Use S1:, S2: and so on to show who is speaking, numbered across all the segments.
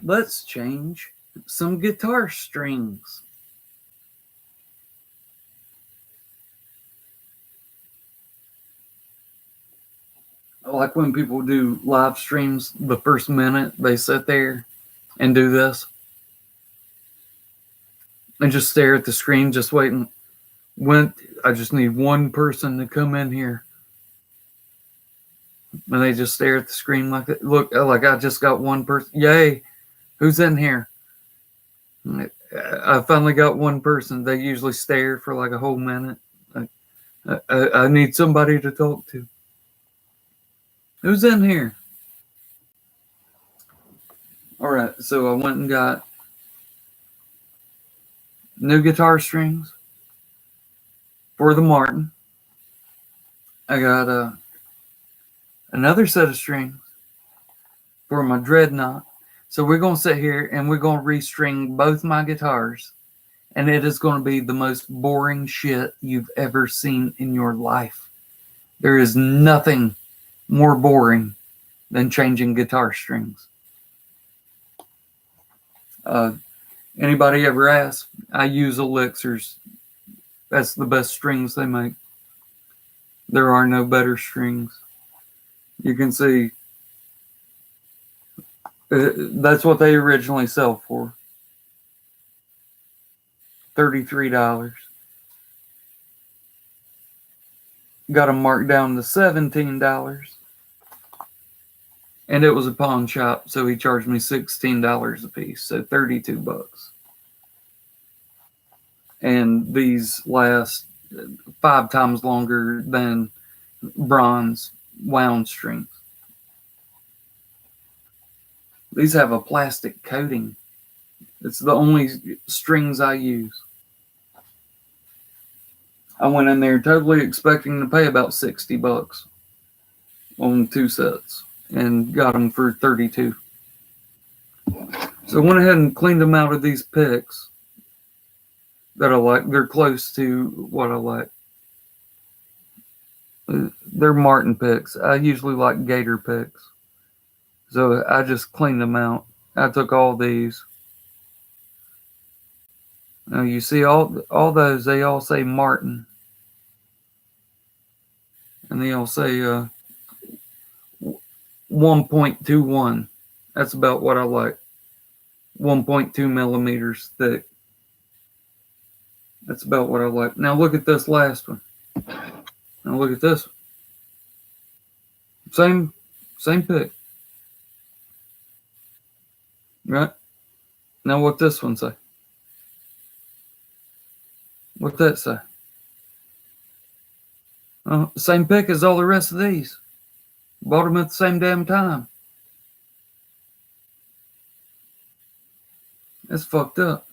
S1: let's change some guitar strings. Like when people do live streams, the first minute they sit there and do this and just stare at the screen, just waiting. When I just need one person to come in here, and they just stare at the screen like that. Look, like I just got one person. Yay! Who's in here? I finally got one person. They usually stare for like a whole minute. I need somebody to talk to. Who's in here? All right, so I went and got new guitar strings for the Martin. I got another set of strings for my Dreadnought. So we're going to sit here and we're going to restring both my guitars. And it is going to be the most boring shit you've ever seen in your life. There is nothing more boring than changing guitar strings. Anybody ever ask? I use Elixirs. That's the best strings they make. There are no better strings. You can see that's what they originally sell for. $33. Got them marked down to $17. And it was a pawn shop, so he charged me $16 a piece, so $32. And these last 5 times longer than bronze wound strings. These have a plastic coating. It's the only strings I use. I went in there totally expecting to pay about $60 on 2 sets and got them for $32. So I went ahead and cleaned them out of these picks that I like. They're close to what I like. They're Martin picks. I usually like Gator picks. So I just cleaned them out. I took all these. Now you see all those, they all say Martin. And they all say 1.21. That's about what I like. 1.2 millimeters thick. That's about what I like. Now look at this last one. Now look at this one. Same pick. Right? Now what this one say? What that say? Same pick as all the rest of these. Bought them at the same damn time. That's fucked up.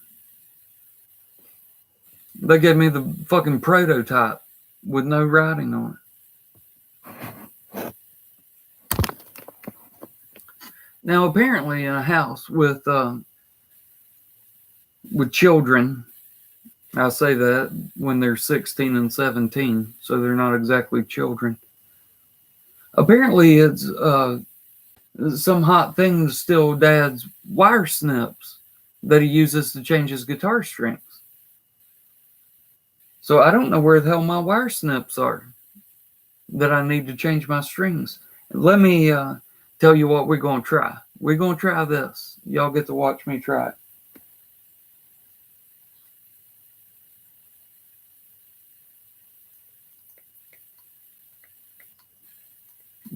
S1: They gave me the fucking prototype with no writing on it. Now, apparently, in a house with children, I say that when they're 16 and 17, so they're not exactly children. Apparently, it's some hot thing to steal Dad's wire snips that he uses to change his guitar strings. So I don't know where the hell my wire snips are that I need to change my strings. Let me tell you what we're going to try. We're going to try this. Y'all get to watch me try it.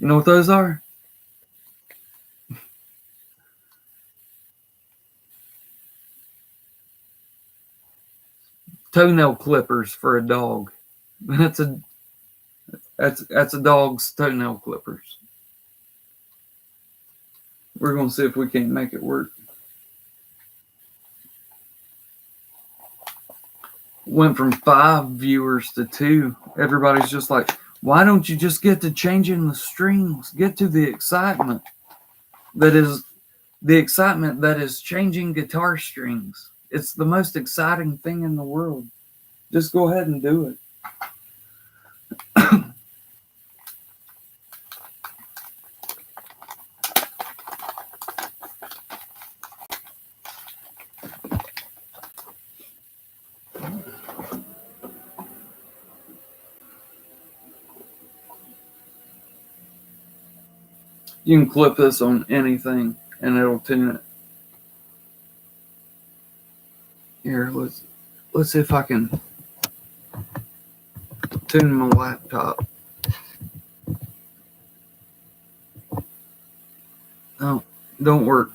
S1: You know what those are? Toenail clippers for a dog. That's a dog's toenail clippers. We're going to see if we can't make it work. Went from 5 viewers to 2. Everybody's just like, why don't you just get to changing the strings? Get to the excitement that is changing guitar strings. It's the most exciting thing in the world. Just go ahead and do it. You can clip this on anything and it'll tune it. Here, let's see if I can tune my laptop. No, don't work.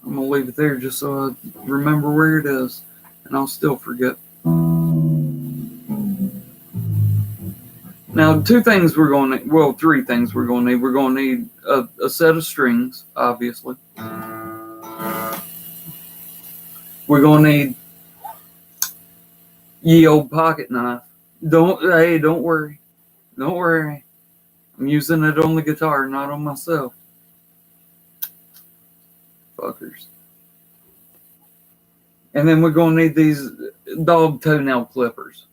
S1: I'm gonna leave it there just so I remember where it is, and I'll still forget. Now, three things we're gonna need. We're gonna need a set of strings, obviously. We're gonna need ye old pocket knife. Don't worry. Don't worry. I'm using it on the guitar, not on myself. Fuckers. And then we're going to need these dog toenail clippers.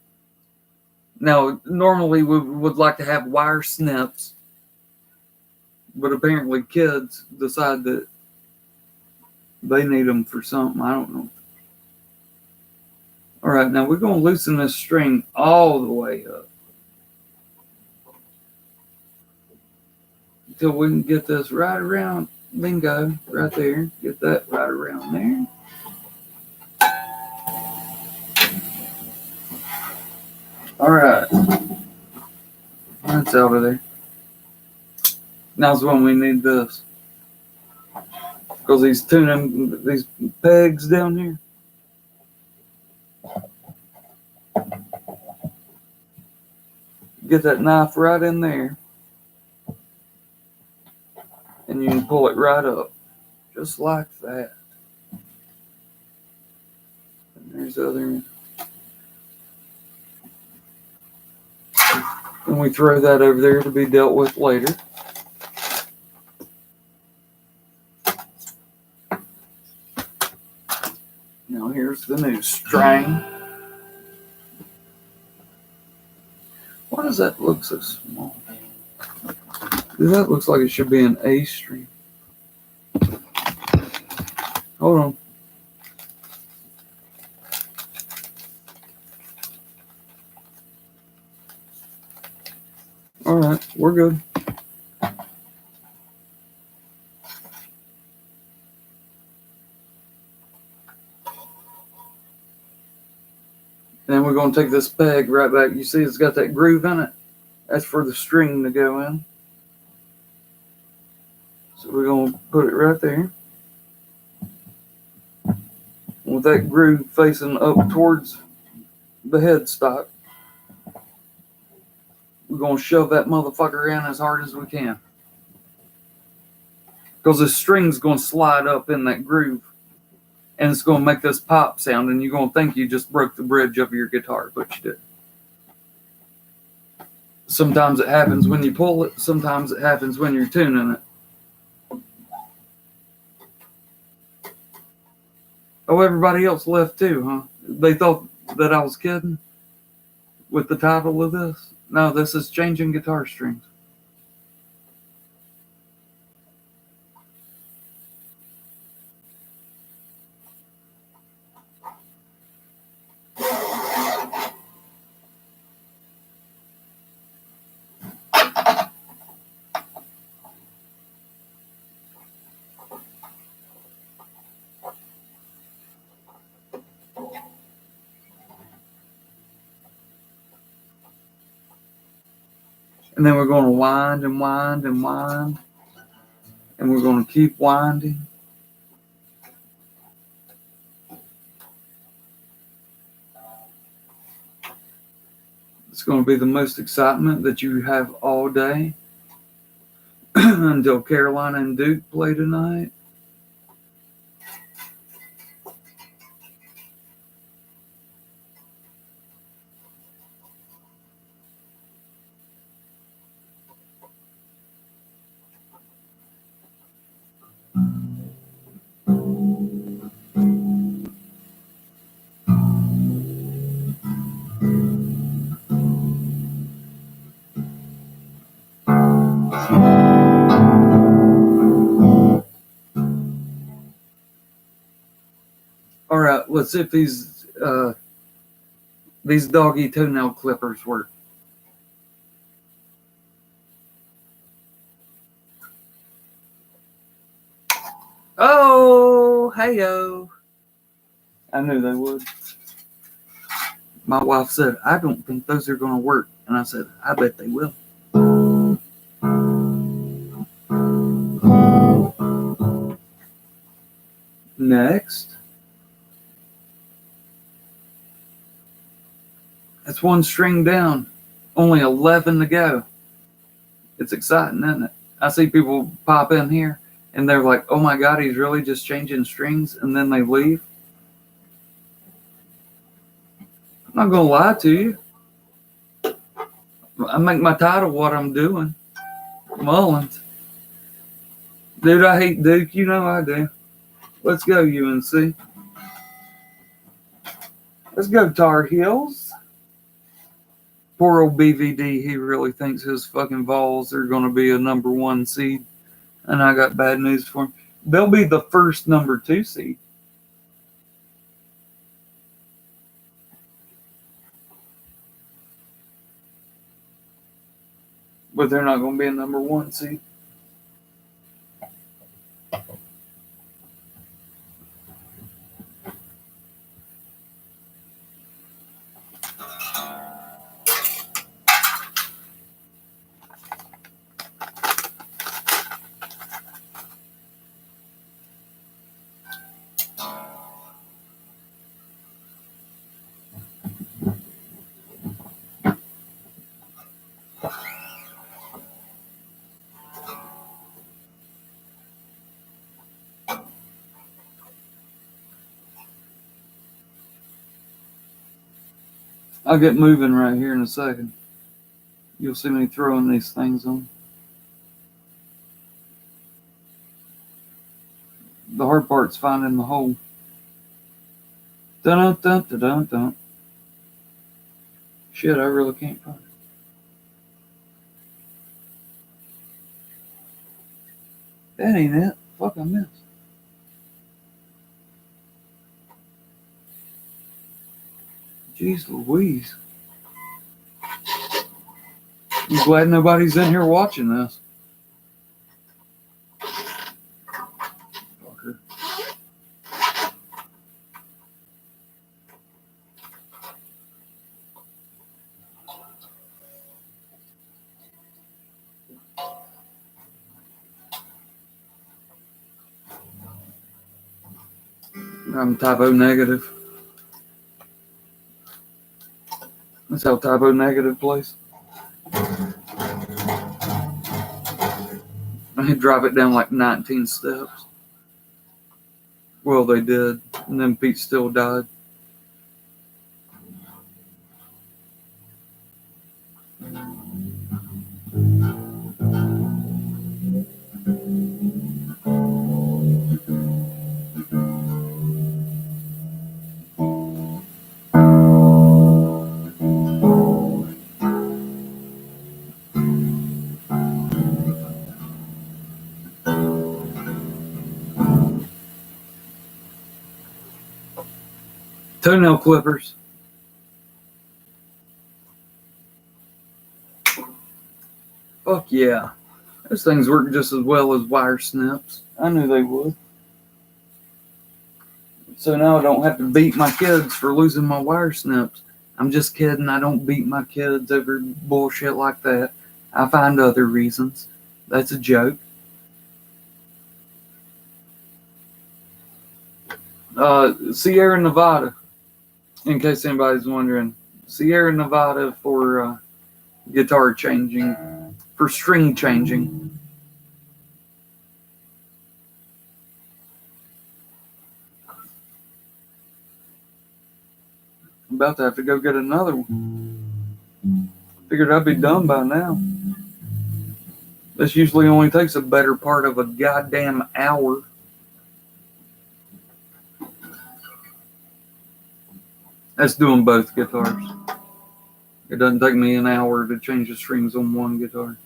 S1: Now, normally we would like to have wire snips, but apparently kids decide that they need them for something. I don't know. All right, now we're going to loosen this string all the way up until we can get this right around. Bingo, right there. Get that right around there. All right. That's out of there. Now's when we need this. Because he's tuning these pegs down here. Get that knife right in there. And you can pull it right up. Just like that. And there's the other end. And we throw that over there to be dealt with later. Now here's the new string. Why does that look so small? That looks like it should be an A string. Hold on. All right, we're good. And then we're going to take this peg right back. You see it's got that groove in it? That's for the string to go in. So we're going to put it right there. With that groove facing up towards the headstock. We're going to shove that motherfucker in as hard as we can. Because the string's going to slide up in that groove. And it's going to make this pop sound. And you're going to think you just broke the bridge of your guitar, but you did. Sometimes it happens when you pull it. Sometimes it happens when you're tuning it. Oh, everybody else left too, huh? They thought that I was kidding with the title of this. No, this is Changing Guitar Strings. And then we're going to wind and wind and wind. And we're going to keep winding. It's going to be the most excitement that you have all day until Carolina and Duke play tonight. All right, let's see if these doggy toenail clippers work. Oh, hey-o. I knew they would. My wife said, I don't think those are going to work. And I said, I bet they will. Next. That's one string down. Only 11 to go. It's exciting, isn't it? I see people pop in here and they're like, oh my God, he's really just changing strings, and then they leave. I'm not going to lie to you. I make my title what I'm doing. Mullins. Dude, I hate Duke. You know I do. Let's go, UNC. Let's go, Tar Heels. Poor old BVD. He really thinks his fucking Vols are going to be a number 1 seed. And I got bad news for him. They'll be the first number 2 seed. But they're not going to be a number 1 seed. I'll get moving right here in a second. You'll see me throwing these things on. The hard part's finding the hole. Dun dun dun dun dun. Shit, I really can't find it. That ain't it. Fuck, I missed. Jeez Louise. I'm glad nobody's in here watching this. Fucker. I'm typo negative. That's how typo negative plays. I drop it down like 19 steps. Well, they did. And then Pete still died. Toenail clippers. Fuck yeah. Those things work just as well as wire snips. I knew they would. So now I don't have to beat my kids for losing my wire snips. I'm just kidding. I don't beat my kids over bullshit like that. I find other reasons. That's a joke. Sierra Nevada, in case anybody's wondering. Sierra Nevada for guitar changing, for string changing. I'm about to have to go get another one. Figured I'd be done by now. This usually only takes a better part of a goddamn hour. That's doing both guitars. It doesn't take me an hour to change the strings on one guitar.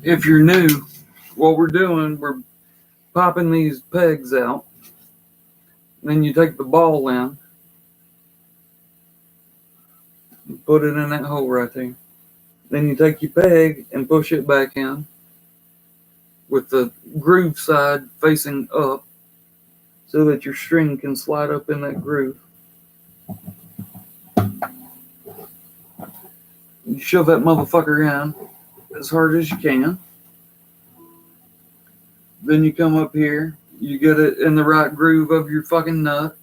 S1: if you're new, what we're doing, we're popping these pegs out. Then you take the ball in, put it in that hole right there. Then you take your peg and push it back in with the groove side facing up so that your string can slide up in that groove. You shove that motherfucker in as hard as you can. Then you come up here, you get it in the right groove of your fucking nut,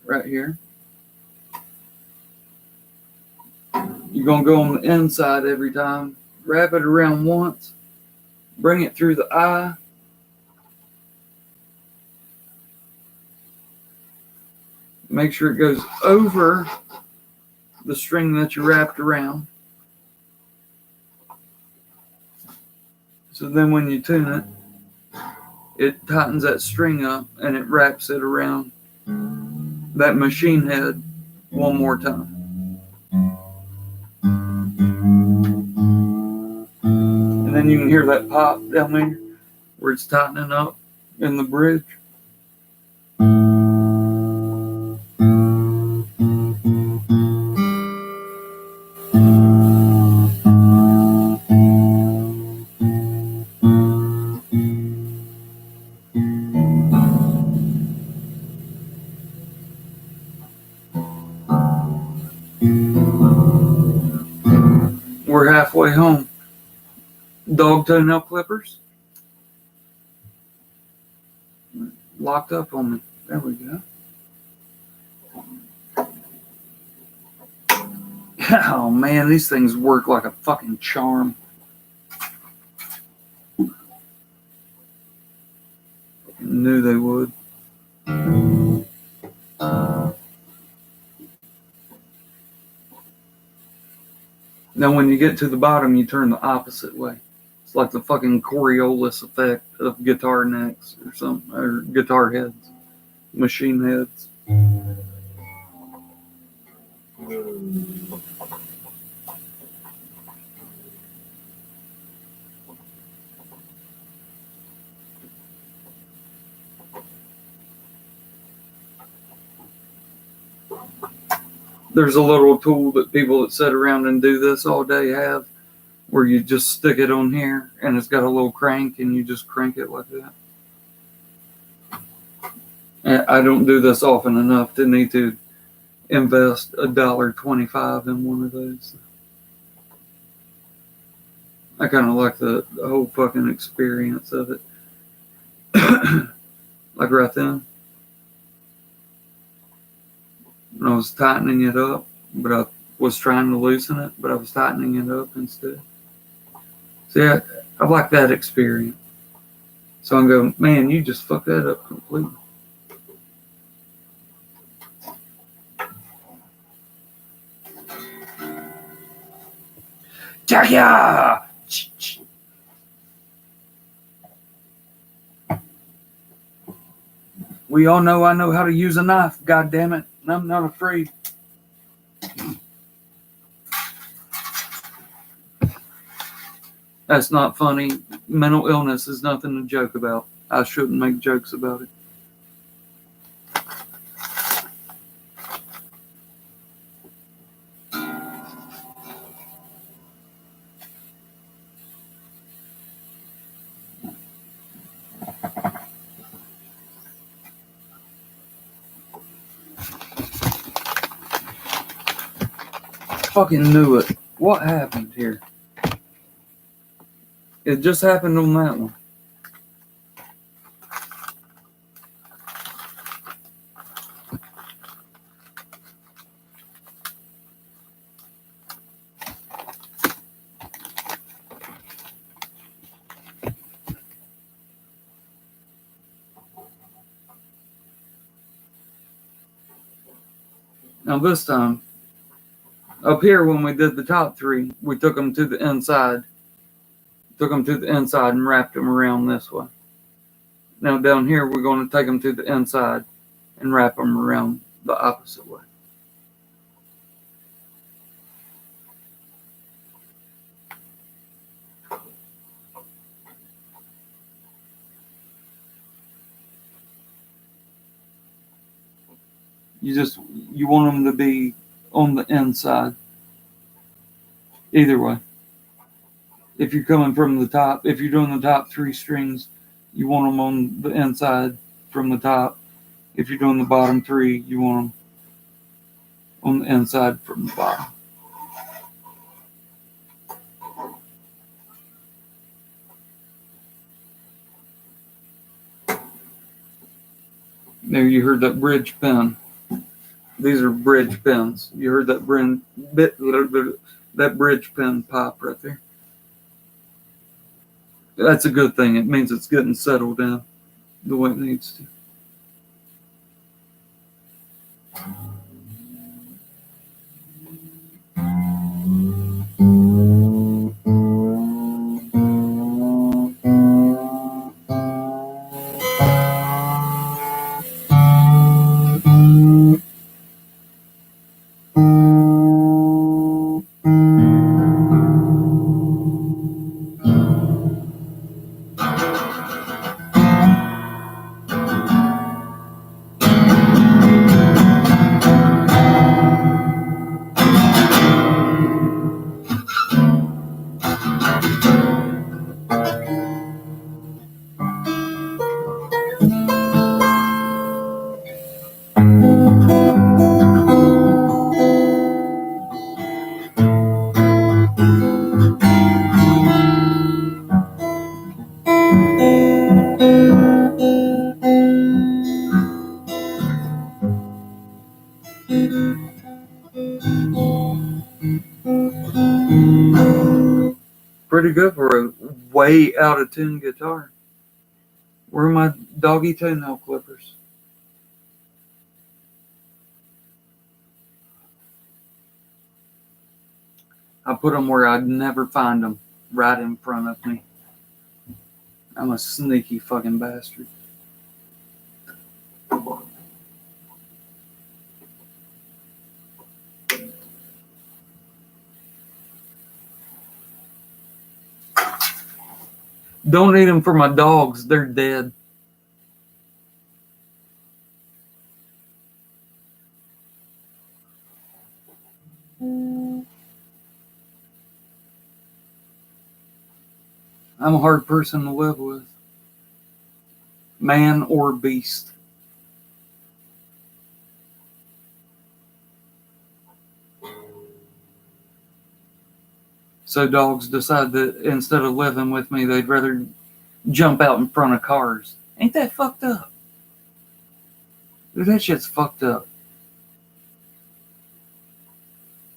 S1: right here. You're gonna go on the inside every time. Wrap it around once, bring it through the eye. Make sure it goes over the string that you wrapped around. So then when you tune it, it tightens that string up and it wraps it around that machine head one more time. And then you can hear that pop down there where it's tightening up in the bridge. We're halfway home. Dog toenail clippers. Locked up on me. There we go. Oh man, these things work like a fucking charm. Knew they would. Now when you get to the bottom, you turn the opposite way. It's like the fucking Coriolis effect of guitar necks or something, or guitar heads, machine heads. There's a little tool that people that sit around and do this all day have, where you just stick it on here and it's got a little crank and you just crank it like that. And I don't do this often enough to need to invest $1.25 in one of those. I kind of like the whole fucking experience of it. Like right then, when I was tightening it up, but I was trying to loosen it, but I was tightening it up instead. See, I like that experience. So I'm going, man, you just fucked that up completely. Yeah. We all know I know how to use a knife, God damn it, and I'm not afraid. That's not funny. Mental illness is nothing to joke about. I shouldn't make jokes about it. Fucking knew it. What happened here? It just happened on that one. Now this time, up here when we did the top three, we took them to the inside. Took them to the inside and wrapped them around this way. Now down here, we're going to take them to the inside and wrap them around the opposite way. You want them to be on the inside. Either way. If you're coming from the top, if you're doing the top 3 strings, you want them on the inside from the top. If you're doing the bottom 3, you want them on the inside from the bottom. There, you heard that bridge pin. These are bridge pins. You heard that bridge pin pop right there. That's a good thing. It means it's getting settled in the way it needs to. Pretty good for a way out of tune guitar. Where are my doggy toenail clippers? I put them where I'd never find them, right in front of me. I'm a sneaky fucking bastard. Don't need them for my dogs. They're dead. I'm a hard person to live with. Man or beast. So dogs decide that instead of living with me, they'd rather jump out in front of cars. Ain't that fucked up? Dude, that shit's fucked up.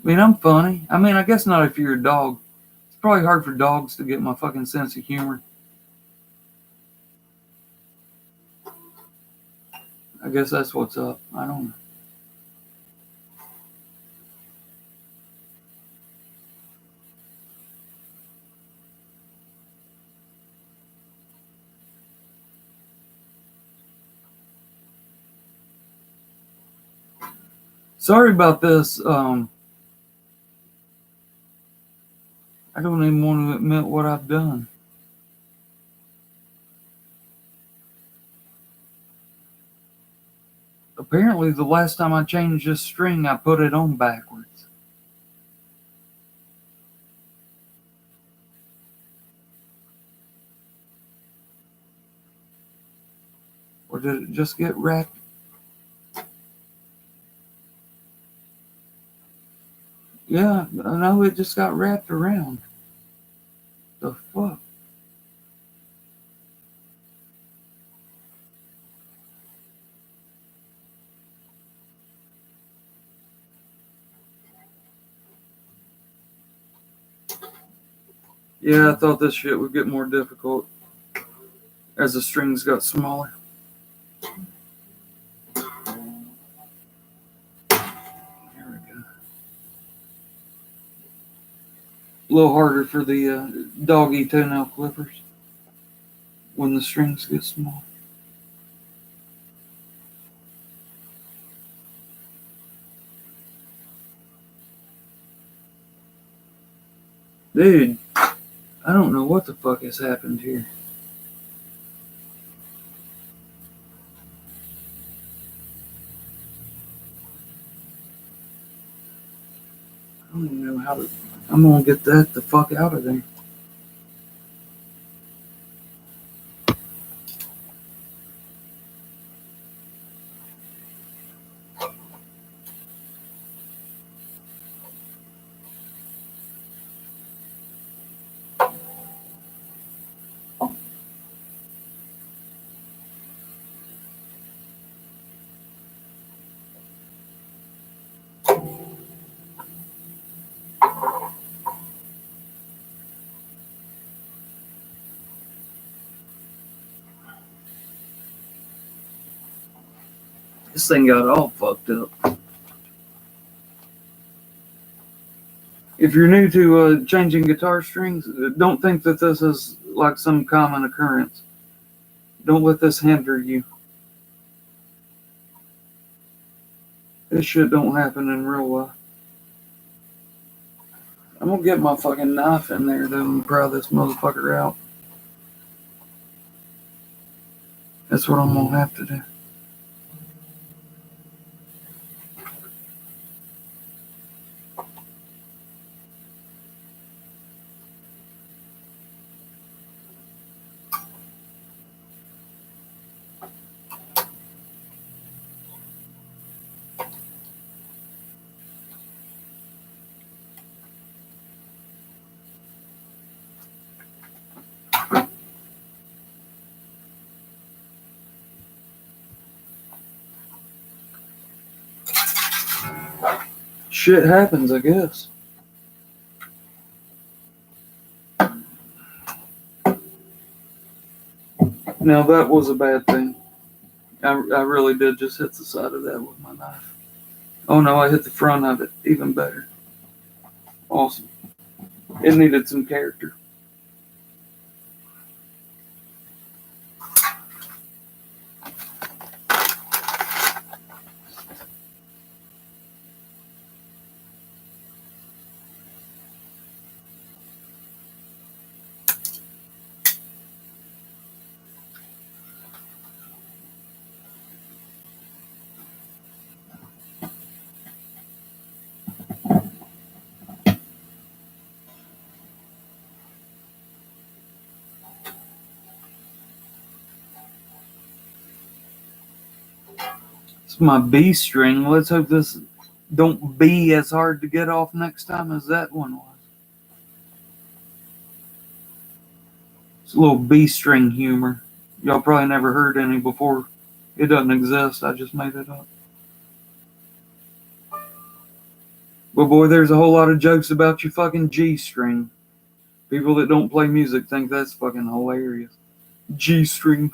S1: I mean, I'm funny. I mean, I guess not if you're a dog. It's probably hard for dogs to get my fucking sense of humor. I guess that's what's up. I don't know. Sorry about this. I don't even want to admit what I've done. Apparently, the last time I changed this string, I put it on backwards. Or did it just get wrapped? Yeah, I know it just got wrapped around. The fuck? Yeah, I thought this shit would get more difficult as the strings got smaller. There we go. A little harder for the doggy toenail clippers when the strings get small. Dude, I don't know what the fuck has happened here. don't even know how to. I'm gonna get that the fuck out of there. This thing got all fucked up. If you're new to changing guitar strings, don't think that this is like some common occurrence. Don't let this hinder you. This shit don't happen in real life. I'm gonna get my fucking knife in there though and pry this motherfucker out. That's what I'm gonna have to do. Shit happens, I guess. Now that was a bad thing. I really did just hit the side of that with my knife. Oh no, I hit the front of it. Even better. Awesome. It needed some character. It's my B string. Let's hope this don't be as hard to get off next time as that one was. It's a little B string humor. Y'all probably never heard any before. It doesn't exist. I just made it up. But boy, there's a whole lot of jokes about your fucking G string. People that don't play music think that's fucking hilarious. G string.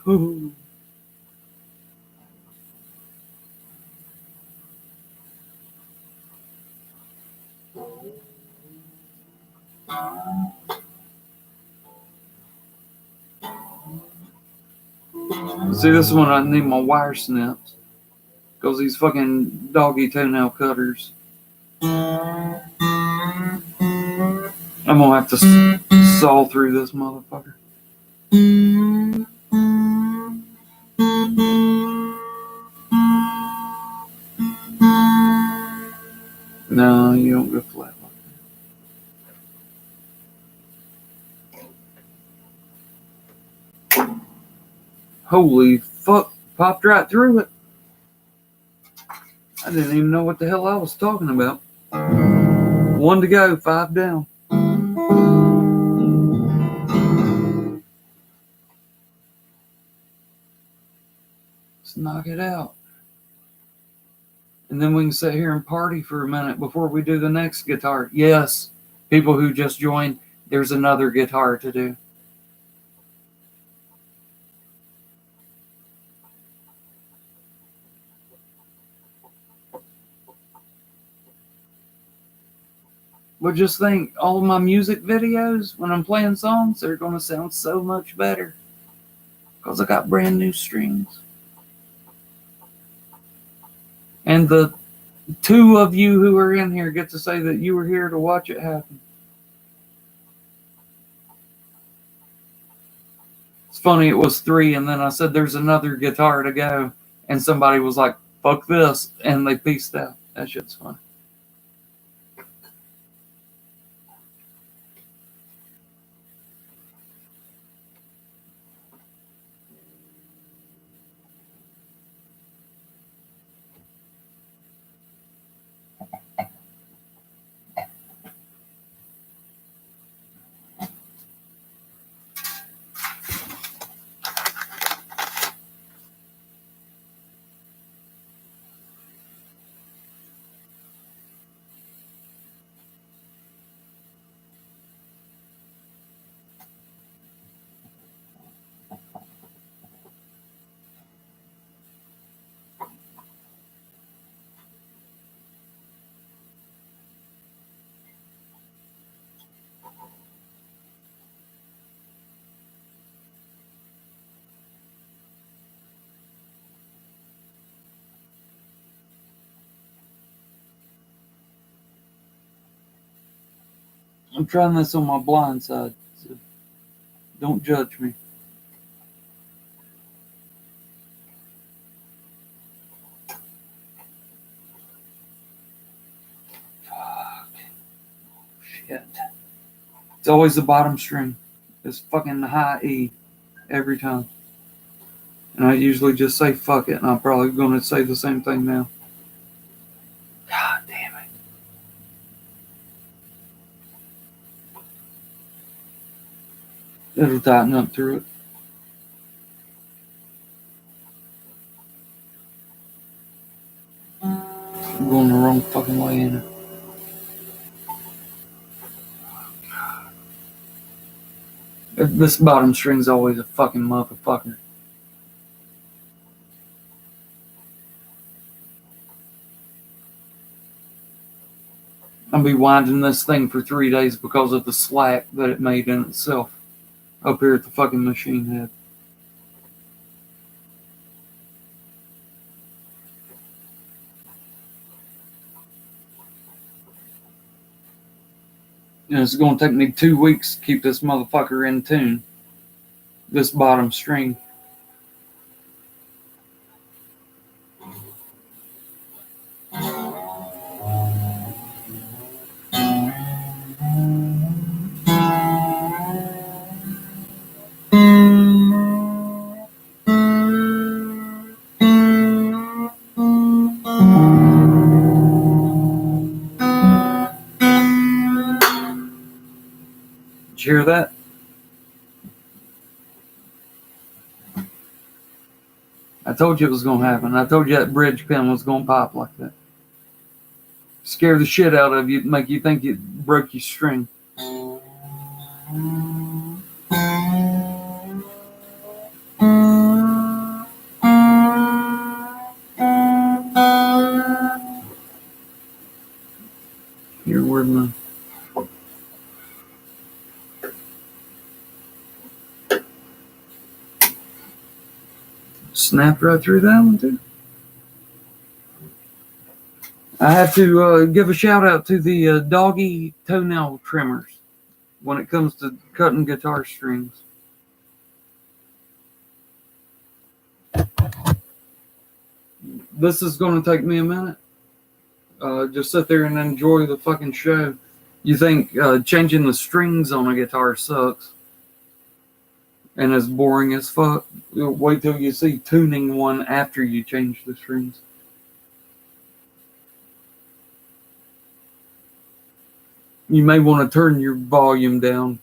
S1: See, this is when I need my wire snips. Because these fucking doggy toenail cutters. I'm gonna have to saw through this motherfucker. No, you don't go flat like that. Holy fuck, popped right through it. I didn't even know what the hell I was talking about. 1 to go, 5 down. Let's knock it out. And then we can sit here and party for a minute before we do the next guitar. Yes, people who just joined, there's another guitar to do. But just think, all of my music videos, when I'm playing songs, they're going to sound so much better. Because I got brand new strings. And the 2 of you who are in here get to say that you were here to watch it happen. It's funny, it was 3, and then I said there's another guitar to go. And somebody was like, fuck this. And they peaced out. That shit's funny. I'm trying this on my blind side, so don't judge me. Fuck. Shit. It's always the bottom string. It's fucking high E every time. And I usually just say fuck it, and I'm probably going to say the same thing now. God damn it. It'll tighten up through it. I'm going the wrong fucking way in it. This bottom string's always a fucking motherfucker. I'll be winding this thing for 3 days because of the slack that it made in itself up here at the fucking machine head. And it's going to take me 2 weeks to keep this motherfucker in tune. This bottom string. Did you hear that? I told you it was going to happen. I told you that bridge pin was going to pop like that. Scare the shit out of you, make you think it broke your string. Here, where'd my... Snapped right through that one, too. I have to give a shout out to the doggy toenail trimmers when it comes to cutting guitar strings. This is going to take me a minute. Just sit there and enjoy the fucking show. You think changing the strings on a guitar sucks and is boring as fuck? Wait till you see tuning one after you change the strings. You may want to turn your volume down.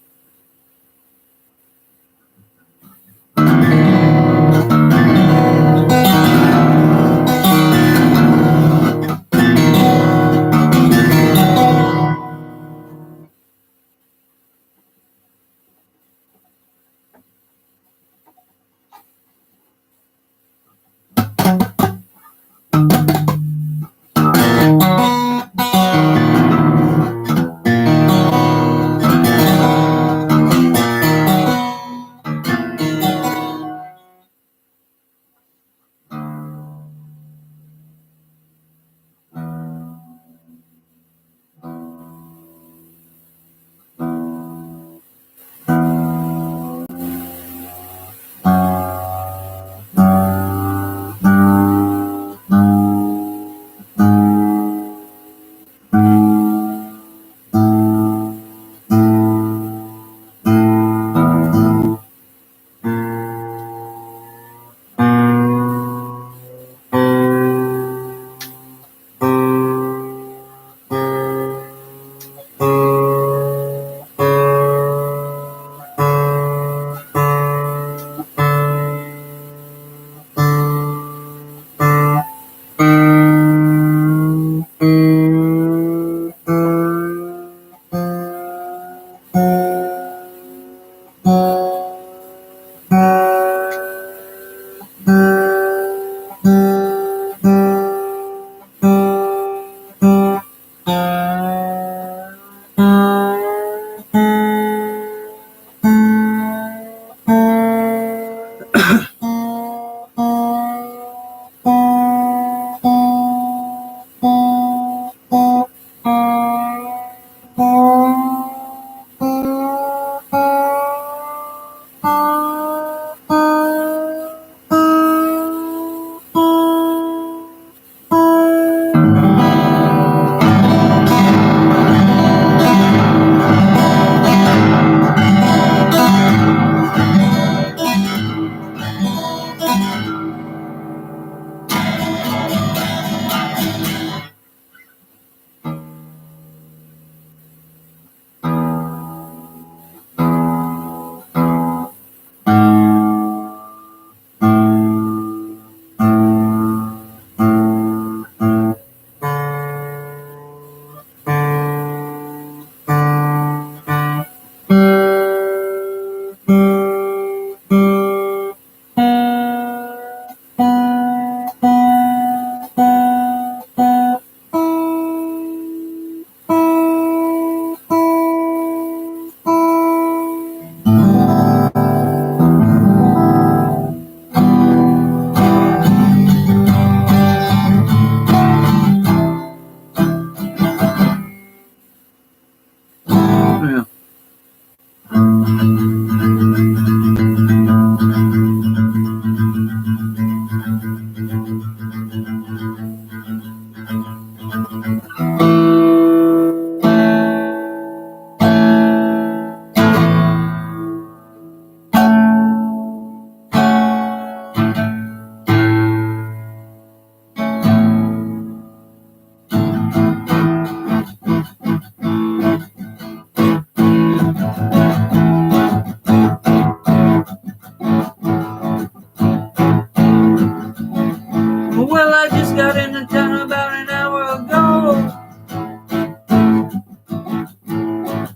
S1: Well, I just got into town about an hour ago.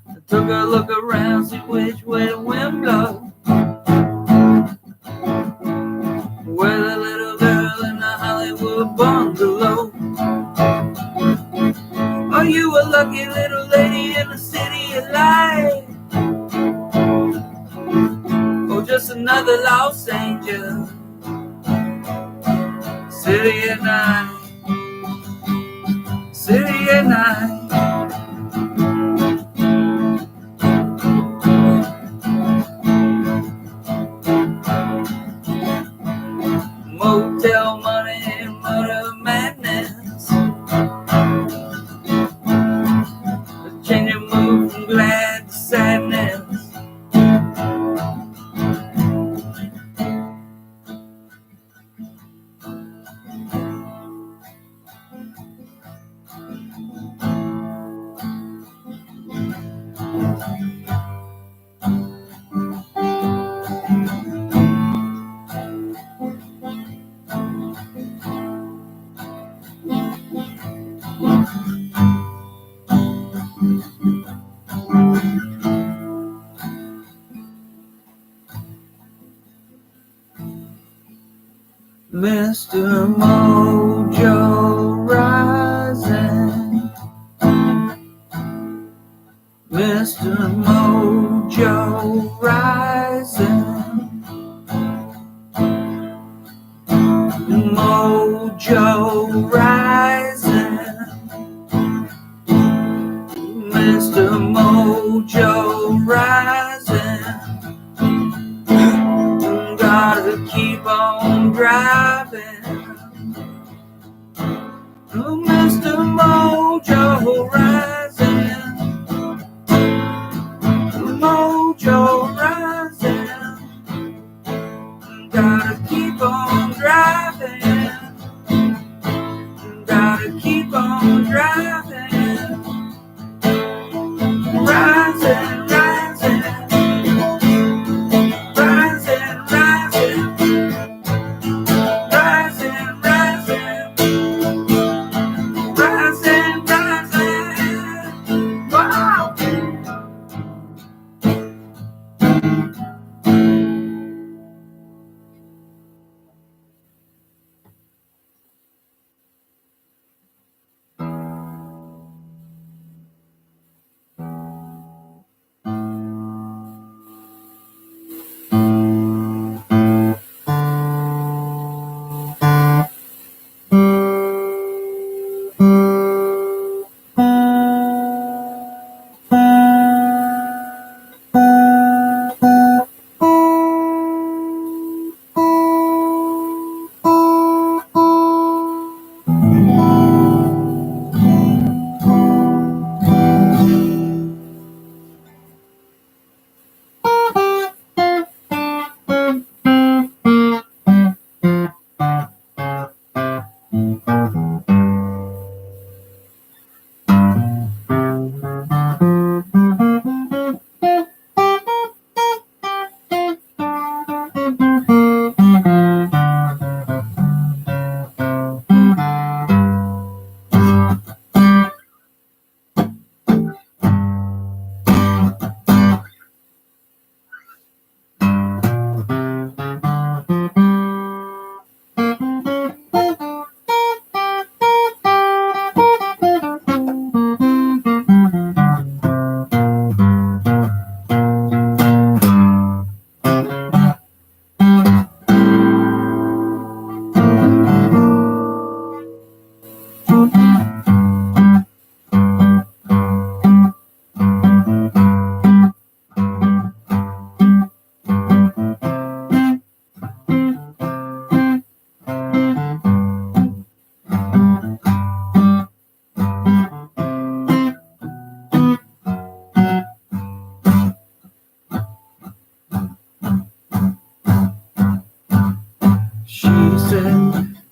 S1: I took a look around, see which way the wind blows. Well, a little girl in a Hollywood bungalow. Are you a lucky little lady in the city of light? Or just another Los Angeles city at night? City at night. Motel money, murder madness. A change of mood from glad to sadness. Mr. Mojo rising, Mr. Mojo rising, Mojo rising, Mr. Mojo rising. Gotta keep on driving. Oh, Mr. Mojo rising, Mojo rising. Gotta keep on driving. Gotta keep on driving. Rising, rising.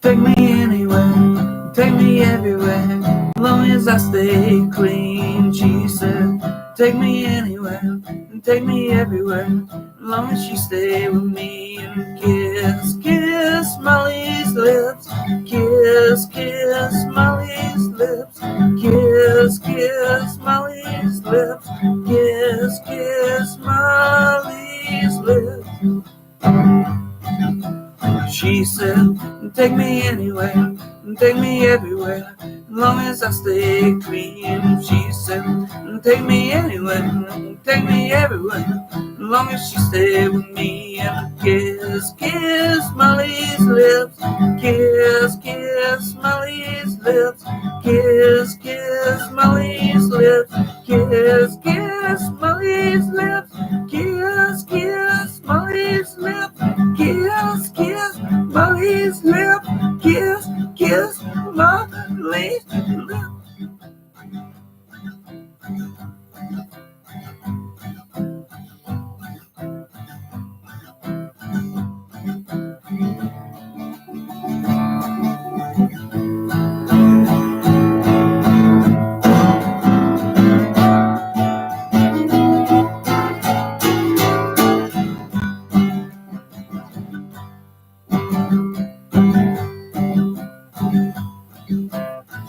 S1: Take me anywhere, take me everywhere, as long as I stay clean. She said, take me anywhere, take me everywhere, as long as she stay with me. And kiss, kiss Molly's lips, kiss kiss Molly's lips. Kiss, kiss Molly's lips. Kiss, kiss Molly's lips. She said, take me anywhere, take me everywhere, as long as I stay clean. She said, take me anywhere, take me everywhere, as long as she stay with me. And kiss, kiss Molly's lips. Kiss, kiss Molly's lips. Kiss, kiss Molly's lips. Kiss, kiss Molly's lips. Kiss, kiss Molly's lips. Kiss, kiss Molly's lips. Kiss, kiss Molly's lips.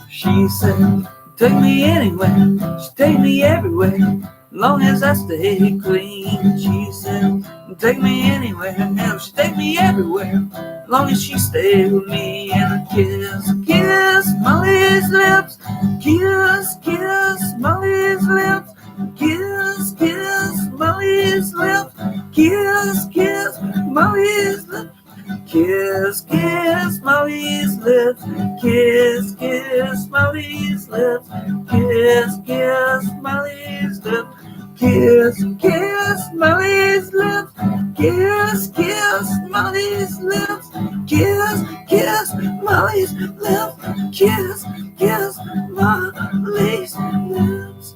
S1: She said, take me anywhere, she take me everywhere, as long as I stay clean. She said, take me anywhere, now she take me everywhere, as long as she stay with me. And a kiss, kiss Molly's lips. Kiss, kiss Molly's lips. Kiss, kiss Molly's lips. Kiss, kiss Molly's lips. Kiss, kiss Molly's lips. Kiss, kiss Molly's lips. Kiss, kiss Molly's lips. Kiss, kiss Molly's lips. Kiss, kiss Molly's lips. Kiss, kiss Molly's lips. Kiss, kiss Molly's lips.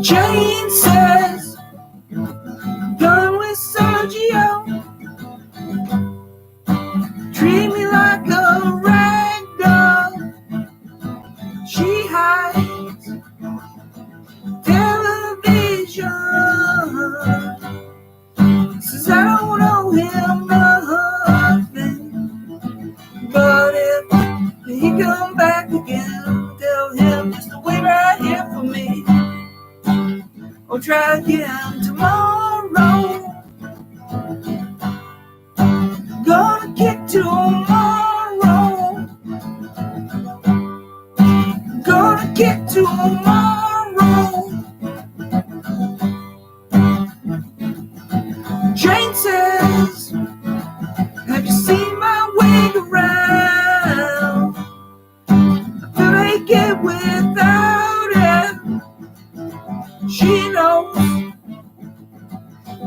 S1: Jane says, done with Sergio. Treat me like a rag doll. She hides television. Says I don't know him nothing, but if he come back again, tell him just to wait right here for me. Or try again tomorrow. Gonna kick tomorrow. Gonna kick tomorrow. Jane says, have you seen my wig around? I feel like it without it. She knows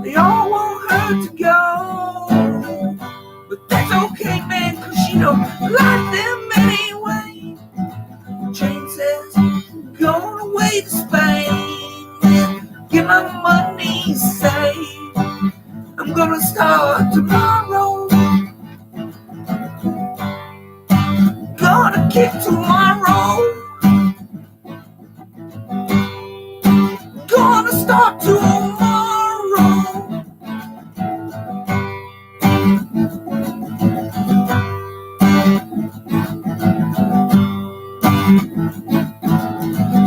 S1: they all want her to go, but that's okay, man, cause she don't like them anyway. Jane says, I'm going away to Spain, get my money saved. I'm gonna start tomorrow, gonna kick tomorrow. tomorrow.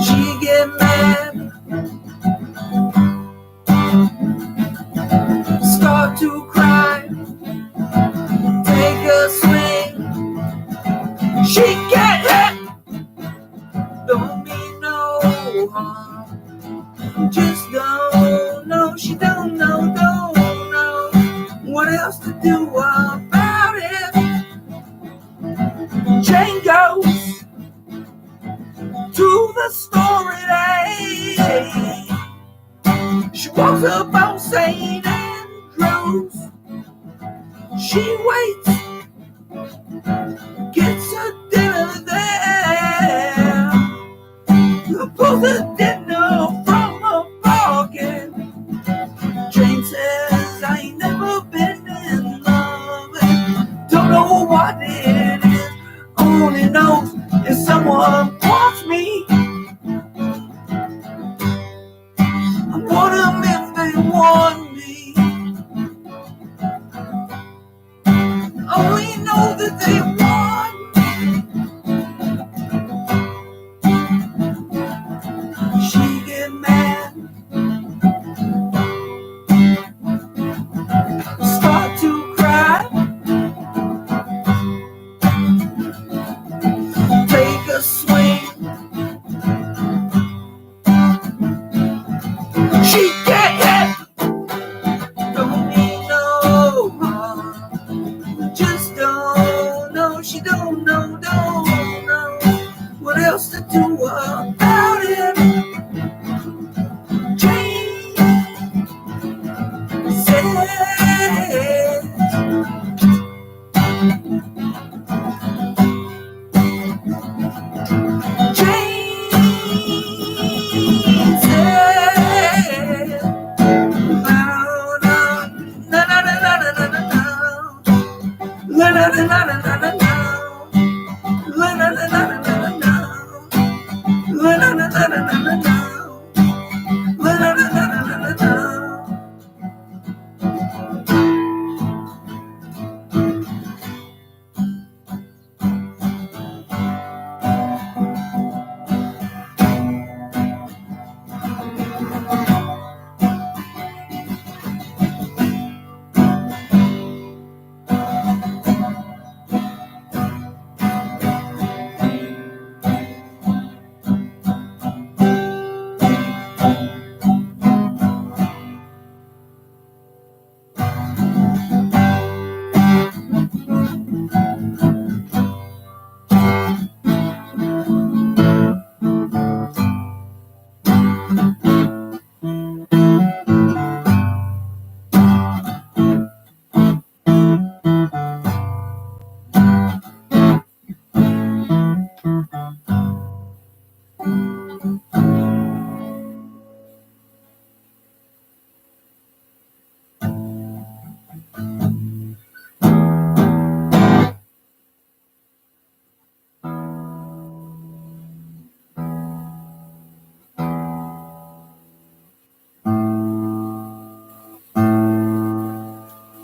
S1: She get mad, start to cry, take a swing. She get hit, don't mean no harm. Just don't know, she don't know what else to do about it. Jane goes to the store at 8. She walks up on St. Andrews. She waits, gets her dinner there, pulls the dinner from her pocket. Jane says, I ain't never been in love, don't know what it is, only knows if someone wants me, I want them if they want me. Only know that they want me. She get mad, start to cry, take a swing. She get hit, don't mean no harm. Just don't know, she don't know what else to do about it. Jane says,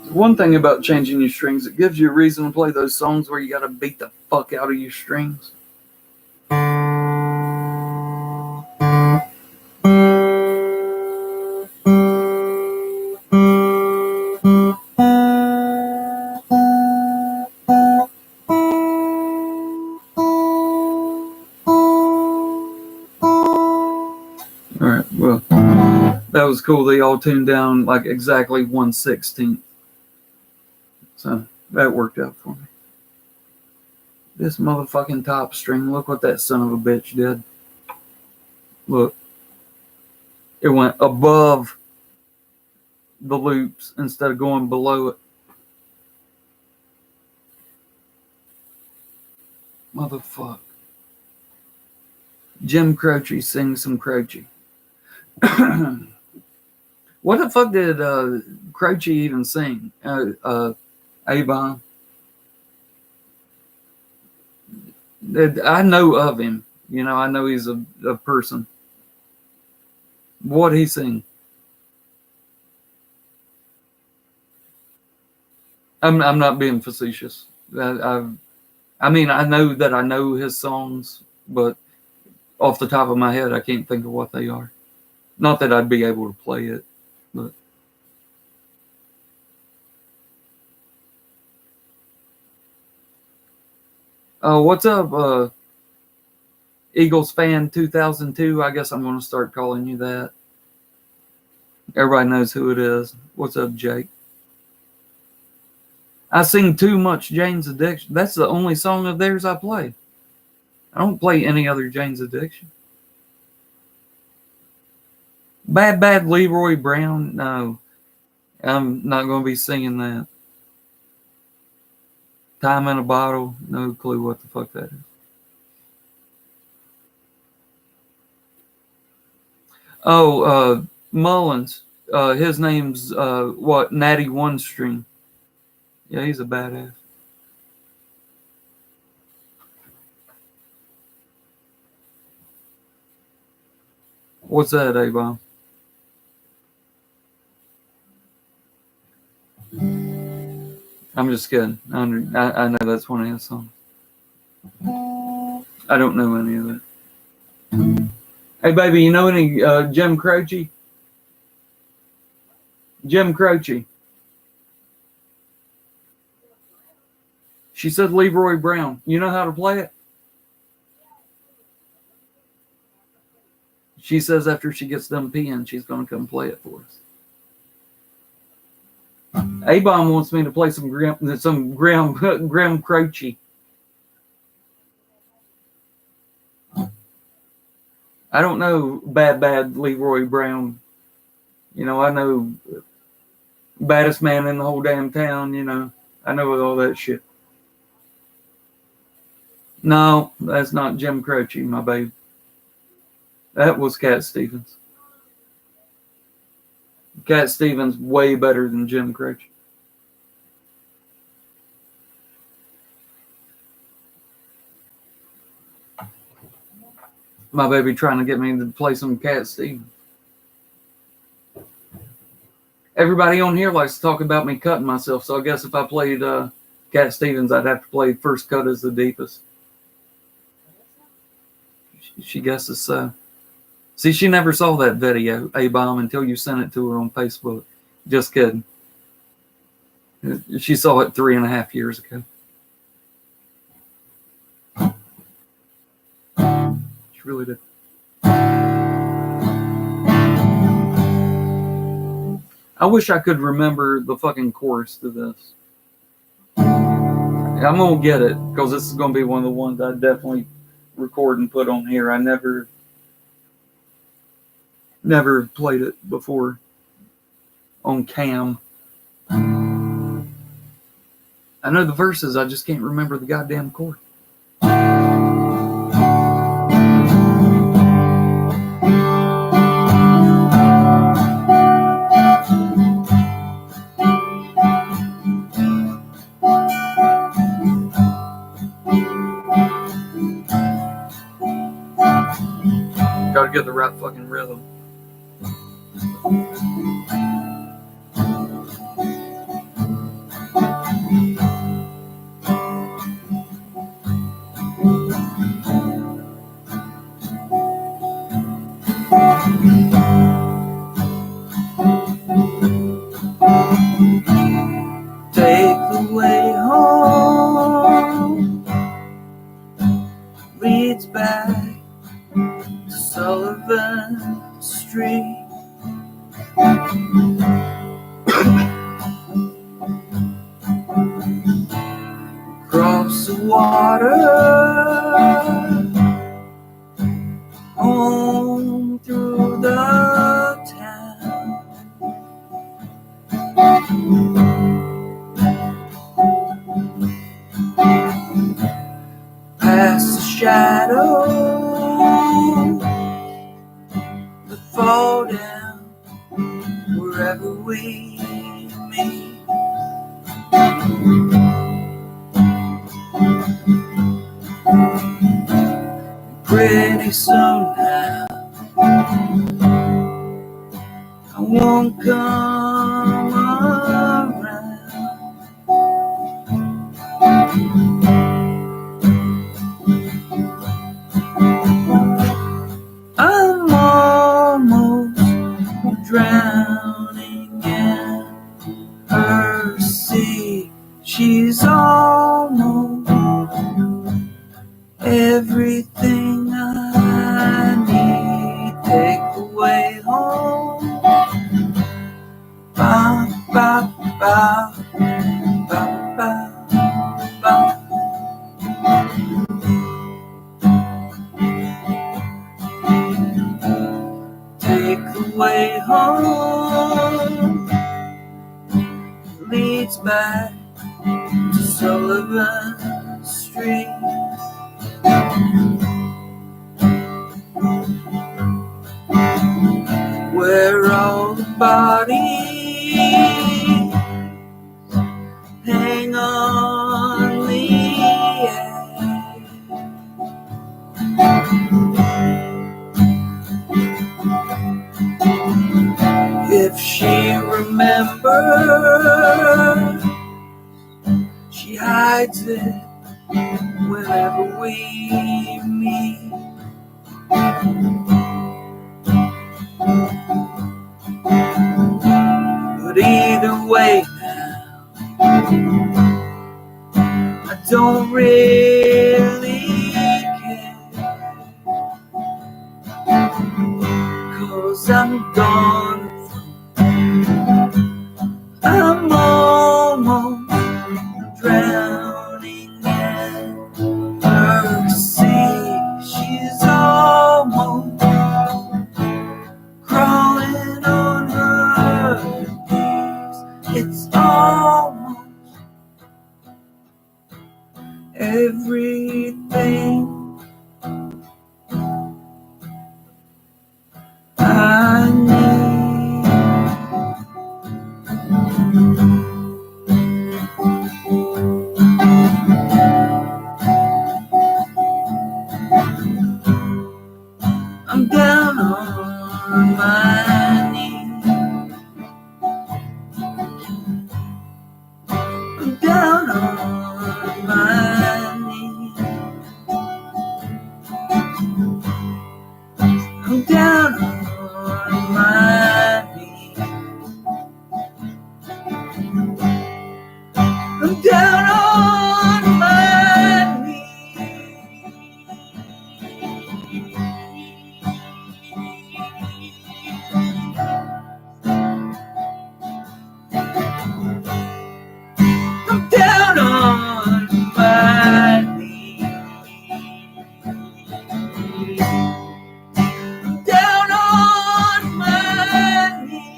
S1: one thing about changing your strings, it gives you a reason to play those songs where you gotta beat the fuck out of your strings. Alright, well, that was cool. They all tuned down like exactly 1/16. So that worked out for me. This motherfucking top string, look what that son of a bitch did. Look. It went above the loops instead of going below it. Motherfuck. Jim Croce sings some Croce. What the fuck did Croce even sing? Avon. I know of him. You know, I know he's a person. What he sing? I'm not being facetious. I mean, I know that I know his songs, but off the top of my head, I can't think of what they are. Not that I'd be able to play it, but. What's up, Eagles fan 2002? I guess I'm going to start calling you that. Everybody knows who it is. What's up, Jake? I sing too much Jane's Addiction. That's the only song of theirs I play. I don't play any other Jane's Addiction. Bad Bad Leroy Brown? No. I'm not going to be singing that. Time in a Bottle? No clue what the fuck that is. Oh, Mullins. His name's, Natty One String. Yeah, he's a badass. What's that, A-Bomb? I'm just kidding. I know that's one of his songs. I don't know any of it. Hey, baby, you know any Jim Croce? Jim Croce. She said Leroy Brown. You know how to play it? She says after she gets done peeing, she's going to come play it for us. A-Bomb wants me to play some Graham Croce. I don't know Bad Leroy Brown. You know, I know baddest man in the whole damn town, you know. I know all that shit. No, that's not Jim Croce, my babe. That was Cat Stevens. Cat Stevens way better than Jim Croce. My baby trying to get me to play some Cat Stevens. Everybody on here likes to talk about me cutting myself, so I guess if I played Cat Stevens, I'd have to play First Cut Is the Deepest. She guesses so. See, she never saw that video, A-Bomb, until you sent it to her on Facebook. Just kidding. She saw it 3.5 years ago. She really did. I wish I could remember the fucking chorus to this. I'm going to get it, because this is going to be one of the ones I definitely record and put on here. I never played it before on cam. I know the verses, I just can't remember the goddamn chord. Gotta get the right fucking rhythm. Take the way home leads back to Sullivan Street. Cross the water home through the town. Past the shadow that fall down wherever we meet. Pretty soon now I won't come around. way home leads back to Sullivan Street. Where all the bodies hang on the edge. If she remembers, she hides it whenever we meet. But either way now, I don't really care, 'cause I'm gone. I'm almost drowning in her sea. She's almost crawling on her knees. It's almost everything I need. I'm down on my knees. I'm down on my knees. I'm down on my knees. I'm down on my knees. I'm down on my knees. I'm down on my knees.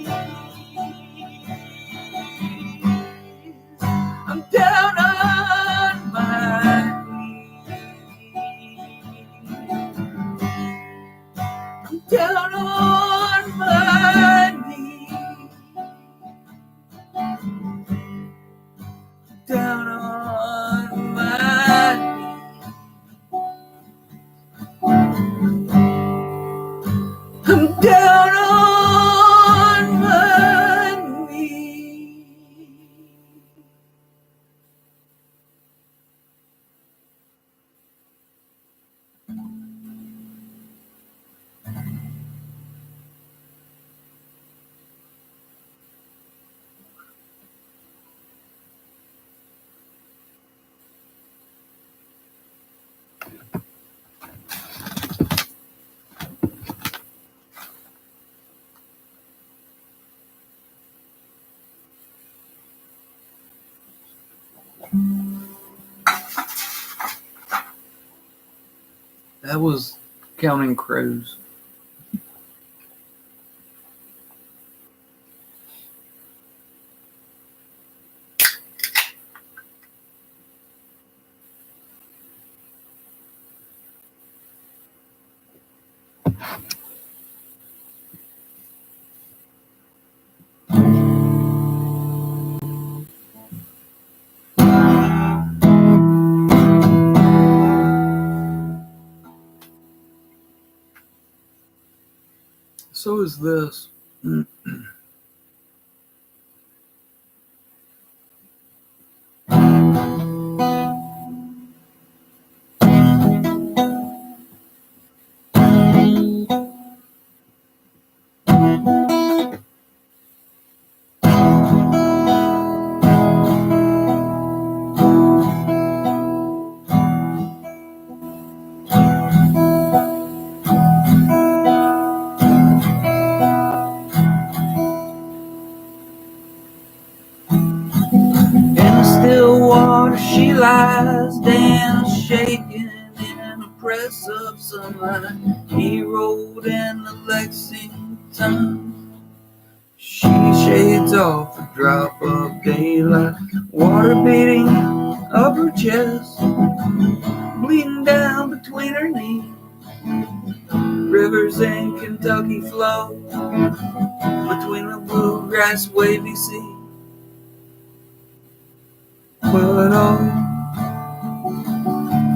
S1: I'm down on my knees. I'm down on my knees. Down on my knees. I'm down on my knees. That was Counting Crows. So is this. She lies down, shaking in the press of sunlight. He rode in the Lexington She shades off a drop of daylight, water beating up her chest, bleeding down between her knees. Rivers in Kentucky flow between the bluegrass wavy sea. But oh,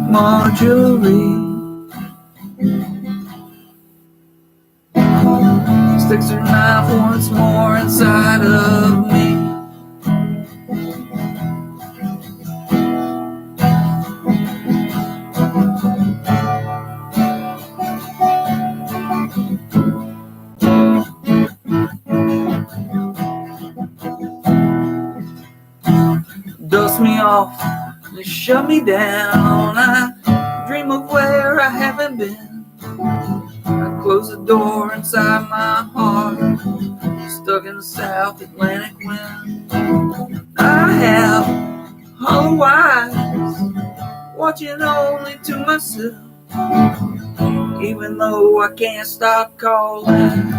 S1: Marjorie sticks her knife once more inside of me. Dust me off and shut me down. I dream of where I haven't been. I close the door inside my heart, stuck in the South Atlantic wind. I have hollow eyes, watching only to myself, even though I can't stop calling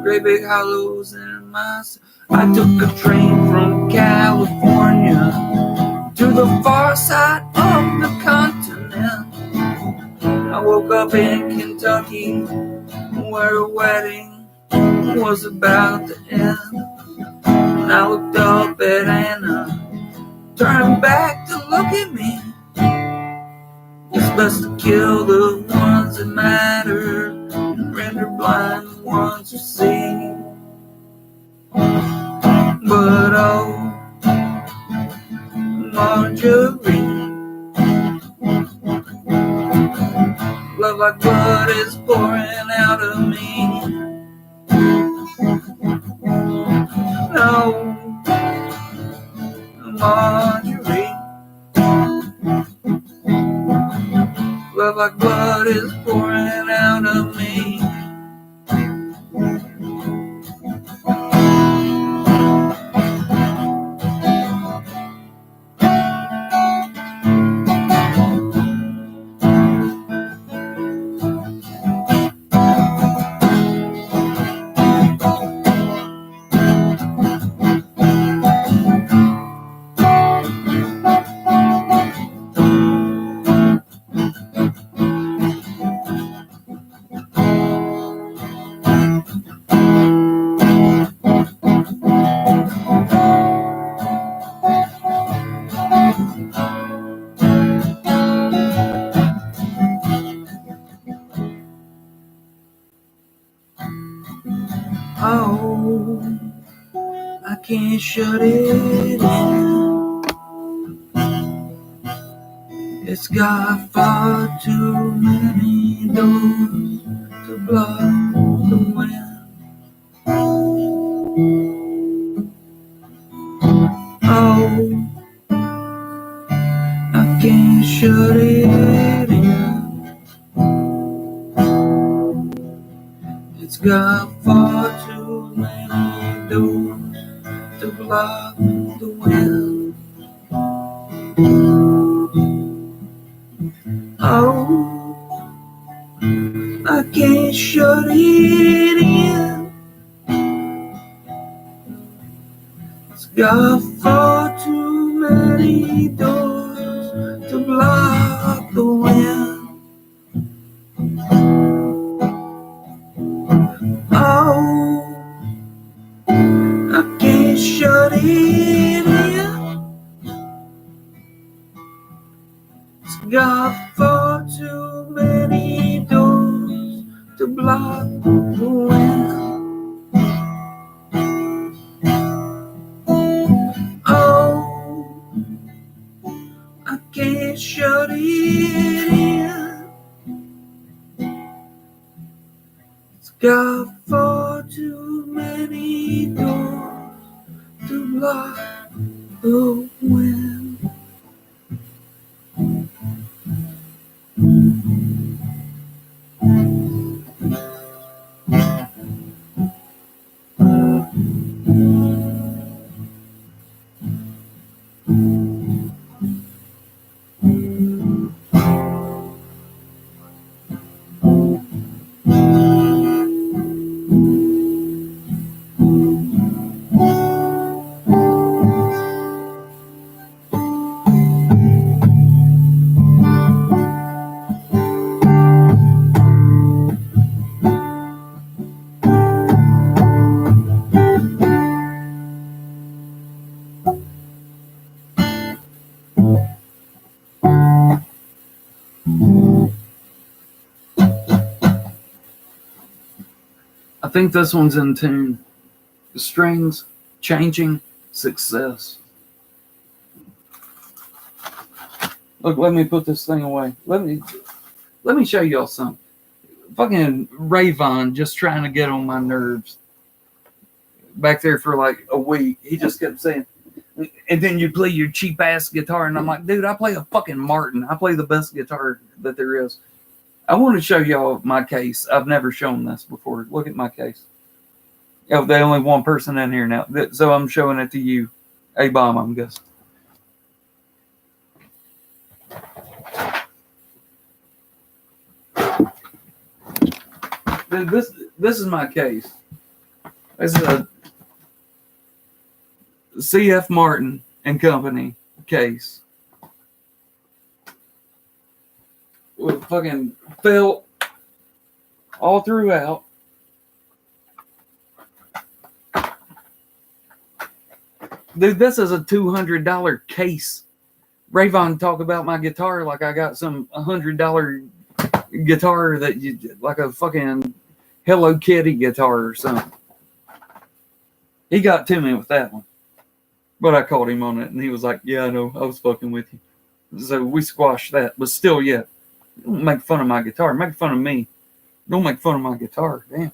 S1: great big hollows in myself. I took a train from California to the far side of the continent. I woke up in Kentucky where a wedding was about to end. And I looked up at Anna, turned back to look at me. It's best to kill the ones that matter and render blind the ones who see. But oh, Marjorie, love like blood is pouring out of me. No, Marjorie, love like blood is pouring out of me. Oh, I can't shut it in. It's got far too many doors to block the wind. Oh, I can't shut it in. It's got far too many doors to block the wind. Oh, I can't shut it in. It's got far too many doors to block the wind. Oh, I can't shut it in. It's got far too many doors to block the wind. Oh, I can't shut it in. It's got far too many doors to block the wind. I think this one's in tune. The strings, changing, success. Look, let me put this thing away. Let me show y'all something. Fucking Rayvon just trying to get on my nerves. Back there for like a week, he just kept saying, and then you play your cheap ass guitar, and I'm like, dude, I play a fucking Martin. I play the best guitar that there is. I want to show y'all my case. I've never shown this before. Look at my case. Oh, there's only one person in here now, so I'm showing it to you. A-Bomb, I'm guessing. This is my case. This is a C.F. Martin and Company case with fucking felt all throughout. Dude, this is a $200 case. Rayvon talk about my guitar like I got some $100 guitar that you like a fucking Hello Kitty guitar or something. He got to me with that one, but I called him on it, and he was like, "Yeah, I know, I was fucking with you." So we squashed that. But still, yeah, don't make fun of my guitar. Make fun of me. Don't make fun of my guitar. Damn.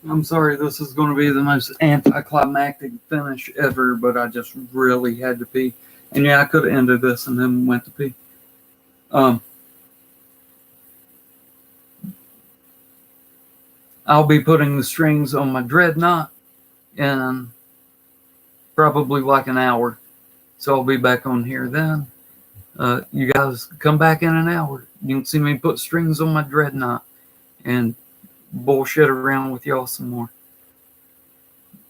S1: I'm sorry, this is going to be the most anticlimactic finish ever, but I just really had to pee. And yeah, I could have ended this and then went to pee. I'll be putting the strings on my Dreadnought in probably like an hour. So I'll be back on here then. You guys come back in an hour. You can see me put strings on my Dreadnought and bullshit around with y'all some more.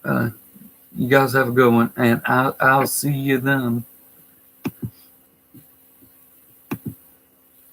S1: You guys have a good one, and I'll see you then.